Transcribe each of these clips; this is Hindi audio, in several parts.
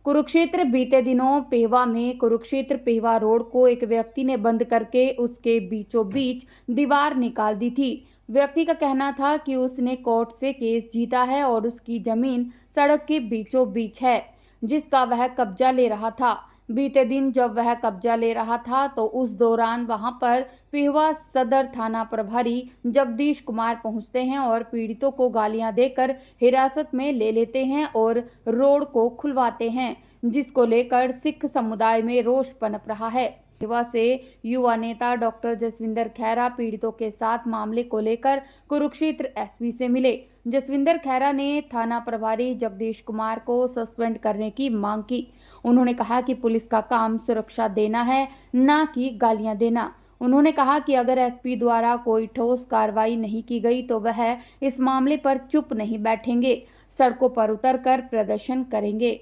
कुरुक्षेत्र बीते दिनों पेहवा में कुरुक्षेत्र पेहवा रोड को एक व्यक्ति ने बंद करके उसके बीचों बीच दीवार निकाल दी थी। व्यक्ति का कहना था कि उसने कोर्ट से केस जीता है और उसकी जमीन सड़क के बीचों बीच है, जिसका वह कब्जा ले रहा था। बीते दिन जब वह कब्जा ले रहा था तो उस दौरान वहां पर पेहवा सदर थाना प्रभारी जगदीश कुमार पहुंचते हैं और पीड़ितों को गालियां देकर हिरासत में ले लेते हैं और रोड को खुलवाते हैं, जिसको लेकर सिख समुदाय में रोष पनप रहा है। पेहवा से युवा नेता डॉक्टर जसविंदर खैरा पीड़ितों के साथ मामले को लेकर कुरुक्षेत्र एसपी से मिले। जसविंदर खैरा ने थाना प्रभारी जगदीश कुमार को सस्पेंड करने की मांग की। उन्होंने कहा कि पुलिस का काम सुरक्षा देना है, न कि गालियां देना। उन्होंने कहा कि अगर एसपी द्वारा कोई ठोस कार्रवाई नहीं की गई तो वह इस मामले पर चुप नहीं बैठेंगे, सड़कों पर उतरकर प्रदर्शन करेंगे।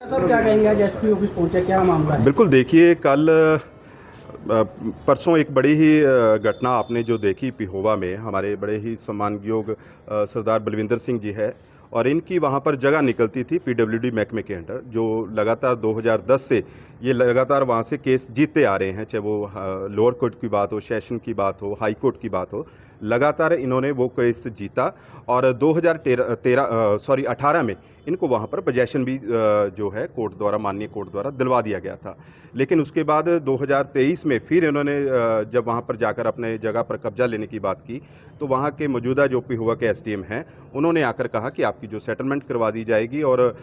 सर क्या कहेंगे, आज एसपी ऑफिस पहुंचे, क्या मामला है? बिल्कुल, देखिए कल परसों एक बड़ी ही घटना आपने जो देखी पिहोवा में, हमारे बड़े ही सम्मानयोग सरदार बलविंदर सिंह जी है और इनकी वहाँ पर जगह निकलती थी पीडब्ल्यूडी महकमे के अंडर, जो लगातार 2010 से ये लगातार वहाँ से केस जीतते आ रहे हैं, चाहे वो लोअर कोर्ट की बात हो, सेशन की बात हो, हाई कोर्ट की बात हो, लगातार इन्होंने वो केस जीता और 2018 में इनको वहाँ पर पोजेशन भी जो है कोर्ट द्वारा, माननीय कोर्ट द्वारा दिलवा दिया गया था। लेकिन उसके बाद 2023 में फिर इन्होंने जब वहाँ पर जाकर अपने जगह पर कब्जा लेने की बात की तो वहाँ के मौजूदा जो पिहोवा के एसडीएम हैं उन्होंने आकर कहा कि आपकी जो सेटलमेंट करवा दी जाएगी और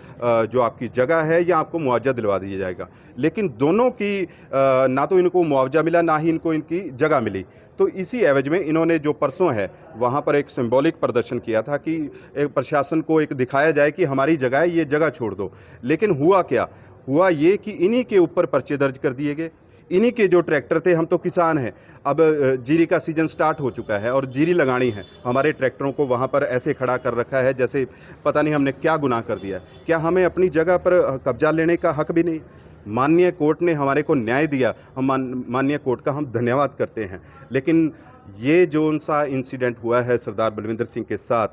जो आपकी जगह है या आपको मुआवजा दिलवा दिया जाएगा। लेकिन दोनों की ना तो इनको मुआवजा मिला, ना ही इनको इनकी जगह मिली। तो इसी एवज में इन्होंने जो परसों है वहाँ पर एक सिंबॉलिक प्रदर्शन किया था कि एक प्रशासन को एक दिखाया जाए कि हमारी जगह है, ये जगह छोड़ दो। लेकिन हुआ क्या? हुआ ये कि इन्हीं के ऊपर पर्चे दर्ज कर दिए गए। इन्हीं के जो ट्रैक्टर थे, हम तो किसान हैं, अब जीरी का सीजन स्टार्ट हो चुका है और जीरी लगानी है, हमारे ट्रैक्टरों को वहाँ पर ऐसे खड़ा कर रखा है जैसे पता नहीं हमने क्या गुनाह कर दिया। क्या हमें अपनी जगह पर कब्जा लेने का हक भी नहीं? माननीय कोर्ट ने हमारे को न्याय दिया, हम माननीय कोर्ट का हम धन्यवाद करते हैं। लेकिन ये जो उनसा इंसिडेंट हुआ है सरदार बलविंदर सिंह के साथ,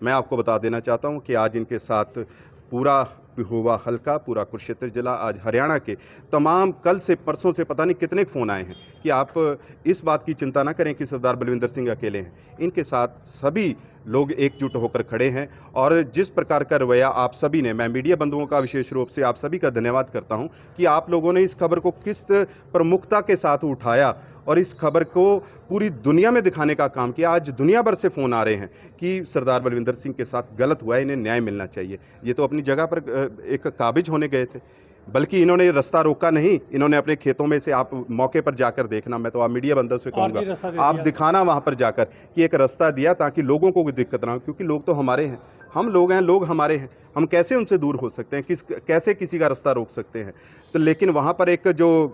मैं आपको बता देना चाहता हूँ कि आज इनके साथ पूरा पिहोवा हल्का, पूरा कुरुक्षेत्र जिला, आज हरियाणा के तमाम, कल से परसों से पता नहीं कितने फ़ोन आए हैं कि आप इस बात की चिंता ना करें कि सरदार बलविंदर सिंह अकेले हैं, इनके साथ सभी लोग एकजुट होकर खड़े हैं। और जिस प्रकार का रवैया आप सभी ने, मैं मीडिया बंधुओं का विशेष रूप से आप सभी का धन्यवाद करता हूं कि आप लोगों ने इस खबर को किस प्रमुखता के साथ उठाया और इस खबर को पूरी दुनिया में दिखाने का काम किया। आज दुनिया भर से फ़ोन आ रहे हैं कि सरदार बलविंदर सिंह के साथ गलत हुआ है, इन्हें न्याय मिलना चाहिए। ये तो अपनी जगह पर एक काबिज होने गए थे, बल्कि इन्होंने रास्ता रोका नहीं, इन्होंने अपने खेतों में से, आप मौके पर जाकर देखना, मैं तो आप मीडिया बंदों से कहूँगा आप दिखाना वहाँ पर जाकर कि एक रास्ता दिया ताकि लोगों को कोई दिक्कत ना हो, क्योंकि लोग तो हमारे हैं, हम लोग हैं, लोग हमारे हैं, हम कैसे उनसे दूर हो सकते हैं, कैसे किसी का रास्ता रोक सकते हैं। तो लेकिन वहाँ पर एक जो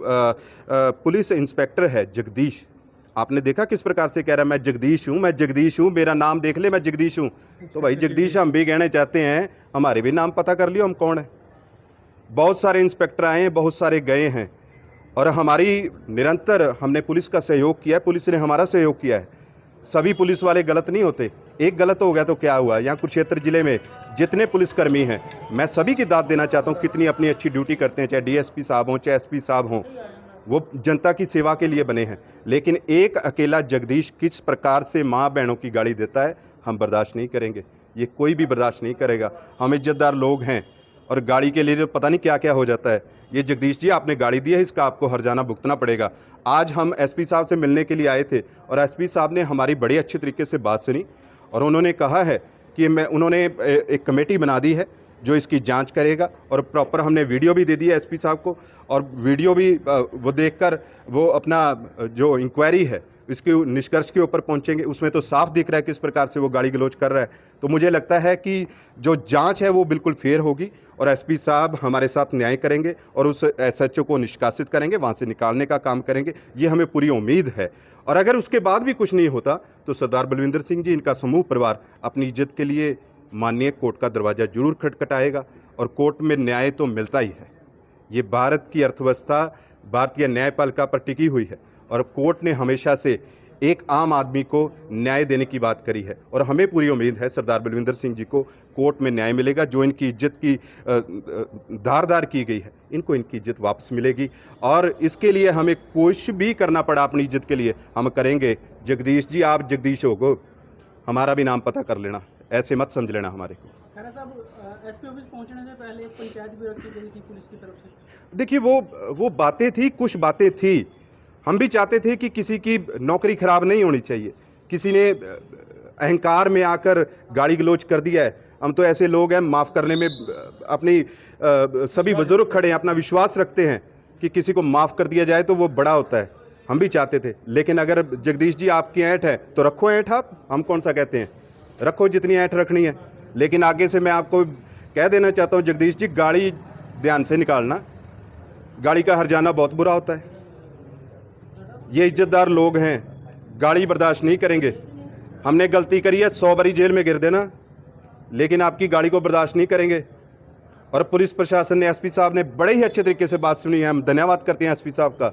पुलिस इंस्पेक्टर है जगदीश, आपने देखा किस प्रकार से कह रहा है मैं जगदीश हूँ, मैं जगदीश हूँ, मेरा नाम देख ले, मैं जगदीश हूँ। तो भाई जगदीश हम भी कहना चाहते हैं, हमारे भी नाम पता कर लियो हम कौन है। बहुत सारे इंस्पेक्टर आए हैं, बहुत सारे गए हैं और हमारी निरंतर हमने पुलिस का सहयोग किया है, पुलिस ने हमारा सहयोग किया है। सभी पुलिस वाले गलत नहीं होते, एक गलत हो गया तो क्या हुआ? यहाँ कुरुक्षेत्र जिले में जितने पुलिसकर्मी हैं, मैं सभी की दाद देना चाहता हूँ, कितनी अपनी अच्छी ड्यूटी करते हैं, चाहे डीएसपी साहब हों, चाहे एसपी साहब हों, वो जनता की सेवा के लिए बने हैं। लेकिन एक अकेला जगदीश किस प्रकार से माँ बहनों की गाली देता है, हम बर्दाश्त नहीं करेंगे, ये कोई भी बर्दाश्त नहीं करेगा। हम इज्जतदार लोग हैं और गाड़ी के लिए तो पता नहीं क्या क्या हो जाता है। ये जगदीश जी, आपने गाड़ी दी है, इसका आपको हर्जाना भुगतना पड़ेगा। आज हम एसपी साहब से मिलने के लिए आए थे और एसपी साहब ने हमारी बड़ी अच्छी तरीके से बात सुनी और उन्होंने कहा है कि उन्होंने एक कमेटी बना दी है जो इसकी जांच करेगा और प्रॉपर हमने वीडियो भी दे दी है एसपी साहब को, और वीडियो भी वो देखकर वो अपना जो इंक्वायरी है इसके निष्कर्ष के ऊपर पहुंचेंगे। उसमें तो साफ दिख रहा है किस प्रकार से वो गाली गलौज कर रहा है। तो मुझे लगता है कि जो जांच है वो बिल्कुल फेयर होगी और एसपी साहब हमारे साथ न्याय करेंगे और उस एसएचओ को निष्कासित करेंगे, वहाँ से निकालने का काम करेंगे, ये हमें पूरी उम्मीद है। और अगर उसके बाद भी कुछ नहीं होता तो सरदार बलविंदर सिंह जी, इनका समूह परिवार अपनी इज्जत के लिए माननीय कोर्ट का दरवाज़ा जरूर खटखटाएगा और कोर्ट में न्याय तो मिलता ही है। ये भारत की अर्थव्यवस्था भारतीय न्यायपालिका पर टिकी हुई है और कोर्ट ने हमेशा से एक आम आदमी को न्याय देने की बात करी है और हमें पूरी उम्मीद है सरदार बलविंदर सिंह जी को कोर्ट में न्याय मिलेगा। जो इनकी इज्जत की धारदार की गई है, इनको इनकी इज्जत वापस मिलेगी और इसके लिए हमें कुछ भी करना पड़ा अपनी इज्जत के लिए हम करेंगे। जगदीश जी, आप जगदीश होगो, हमारा भी नाम पता कर लेना, ऐसे मत समझ लेना हमारे को। खैरा साहब, एसपी ऑफिस पहुंचने से पहले एक पंचायत भी रखी गई थी पुलिस की तरफ से। देखिए वो बातें थी, कुछ बातें थी। हम भी चाहते थे कि किसी की नौकरी खराब नहीं होनी चाहिए। किसी ने अहंकार में आकर गाली गलौज कर दिया है। हम तो ऐसे लोग हैं, माफ़ करने में अपनी सभी बुजुर्ग खड़े हैं, अपना विश्वास रखते हैं कि किसी को माफ़ कर दिया जाए तो वो बड़ा होता है। हम भी चाहते थे, लेकिन अगर जगदीश जी आपकी ऐंठ है तो रखो ऐंठ आप, हम कौन सा कहते हैं, रखो जितनी ऐंठ रखनी है। लेकिन आगे से मैं आपको कह देना चाहता हूँ जगदीश जी, गाड़ी ध्यान से निकालना, गाड़ी का हर्जाना बहुत बुरा होता है। ये इज्जतदार लोग हैं, गाड़ी बर्दाश्त नहीं करेंगे। हमने गलती करी है, 100 बारी जेल में गिर देना, लेकिन आपकी गाड़ी को बर्दाश्त नहीं करेंगे। और पुलिस प्रशासन ने, एसपी साहब ने बड़े ही अच्छे तरीके से बात सुनी है। हम धन्यवाद करते हैं एसपी साहब का।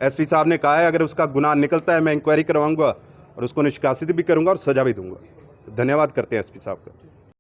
एसपी साहब ने कहा है अगर उसका गुनाह निकलता है मैं इंक्वायरी करवाऊंगा और उसको निष्कासित भी करूंगा और सजा भी दूंगा। धन्यवाद करते हैं एसपी साहब का।